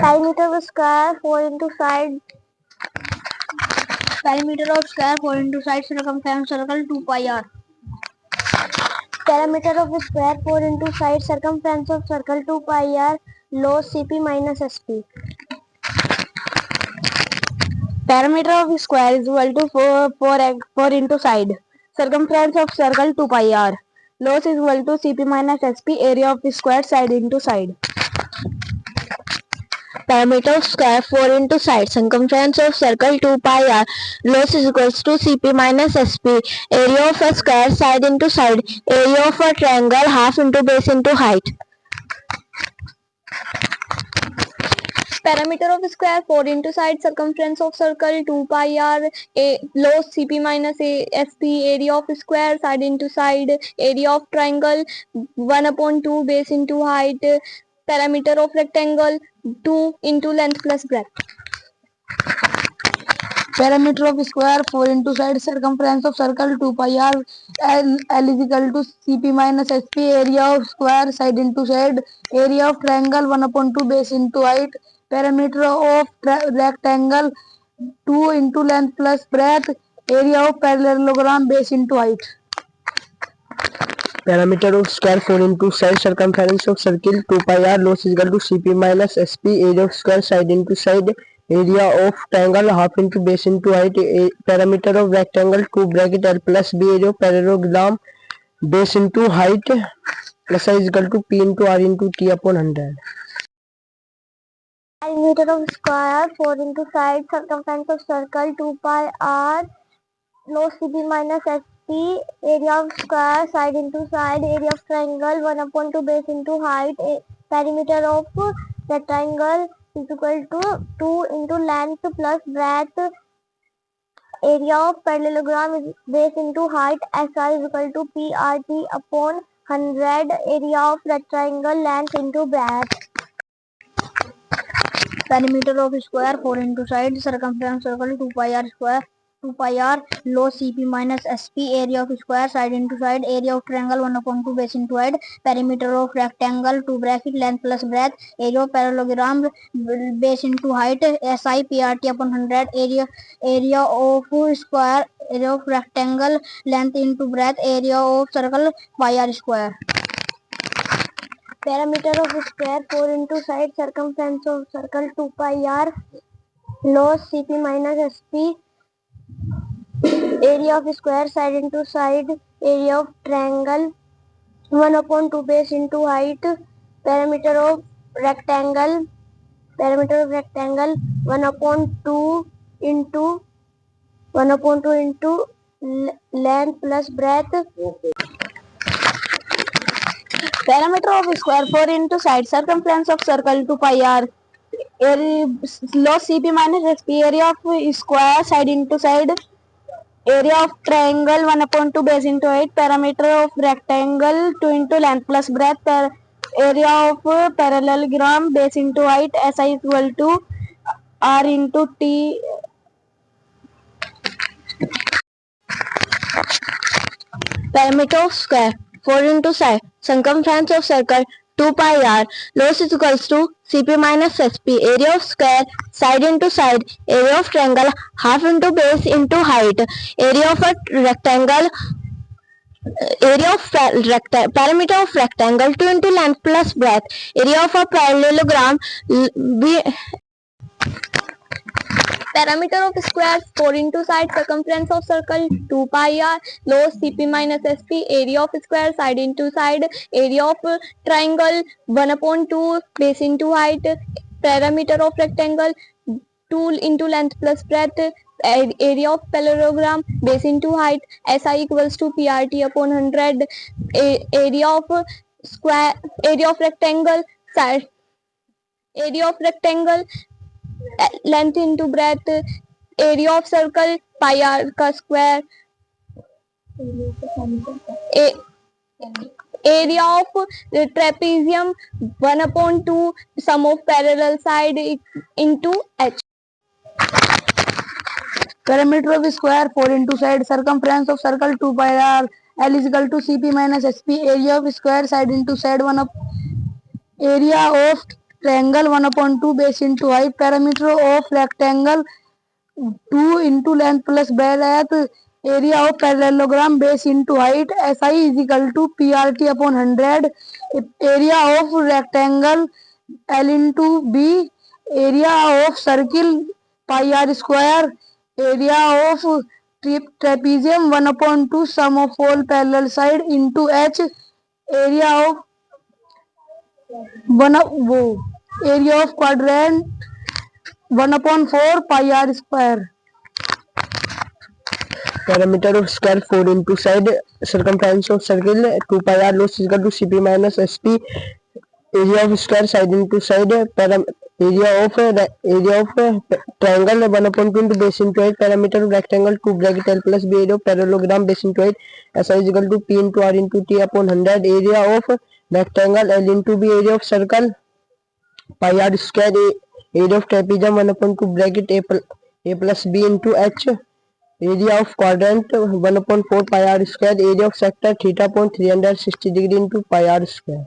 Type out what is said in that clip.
Perimeter of square 4 into side. Perimeter of square 4 into side circumference circle 2 pi r. Perimeter of square 4 into side circumference of circle 2 pi r. Log Cp minus Sp. Perimeter of square is equal to 4 into side circumference of circle 2 pi r. Log is equal to Cp minus Sp, area of square side into side. Perimeter of square 4 into side circumference of circle 2 pi r. Log is equals to Cp minus Sp, area of a square side into side, area of a triangle half into base into height. Perimeter of square 4 into side circumference of circle 2 pi r. Log Cp minus Sp, area of square side into side, area of triangle 1/2 base into height. Perimeter of rectangle 2 into length plus breadth. Perimeter of square 4 into side circumference of circle 2 pi r. L is equal to Cp minus Sp, area of square side into side, area of triangle 1/2 base into height. Perimeter of rectangle 2 into length plus breadth, area of parallelogram base into height. Perimeter of square 4 into side circumference of circle 2 pi r. Log is equal to Cp minus Sp, area of square side into side, area of triangle half into base into height. Perimeter of rectangle 2 bracket L plus B, area of parallelogram base into height. SI is equal to P into R into T upon 100. Perimeter of square 4 into side circumference of circle 2 pi r. Log Cp minus Sp, area of square side into side, area of triangle 1/2 base into height. Perimeter of rectangle is equal to 2 into length plus breadth, area of parallelogram is base into height. SI is equal to PRT upon 100, area of rectangle length into breadth. Perimeter of square 4 into side circumference circle 2 pi r square 2 pi r. Log Cp minus Sp, area of square side into side, area of triangle 1/2 base into height. Perimeter of rectangle 2 bracket length plus breadth, area of parallelogram base into height. SI PRT upon 100, area of square, area of rectangle length into breadth, area of circle pi r square. Perimeter of square 4 into side circumference of circle 2 pi r. Log Cp minus Sp, area of square side into side, area of triangle 1/2 base into height. Perimeter of rectangle 1/2 into 1/2 into length plus breadth. Perimeter of square 4 into side circumference of circle 2 pi r. Log Cp minus Sp, area of square side into side, area of triangle 1/2 base into height. Perimeter of rectangle 2 into length plus breadth, area of parallelogram base into height. SI is equal to R into T. Perimeter of square 4 into side circumference of circle 2 pi r. Log is equals to Cp minus Sp, area of square side into side, area of triangle half into base into height, area of a rectangle, perimeter of rectangle 2 into length plus breadth, area of a parallelogram. Perimeter of square 4 into side circumference of circle 2 pi r. Log Cp minus Sp, area of square side into side, area of triangle 1/2 base into height. Perimeter of rectangle 2 into length plus breadth, area of parallelogram base into height. SI equals to PRT upon 100, area of square, area of rectangle side, area of rectangle length into breadth, area of circle pi r का square, area of trapezium 1/2 sum of parallel side into h. Perimeter of square 4 into side circumference of circle 2 pi r. L is equal to Cp minus Sp, area of square side into side area of triangle 1/2 base into height. Perimeter of rectangle 2 into length plus breadth. Area of parallelogram base into height. SI is equal to PRT upon 100. Area of rectangle L into B. Area of circle pi r square. Area of trapezium 1/2 sum of all parallel side into H. Area of area of quadrant 1/4 pi r square. Perimeter of square 4 into side. Circumference of circle 2 pi r. Length is equal to CP minus SP. Area of square side into side. Area of triangle 1/2 into base into height. Perimeter of rectangle 2 bracket L plus B. Area of parallelogram base into height. SI is equal to P into R into T upon 100. Area of rectangle L into B. Area of circle pi r square. Area of trapezium 1/2 bracket A plus B into H. Area of quadrant 1/4 pi r square. Area of sector theta upon 360 degree into pi r square.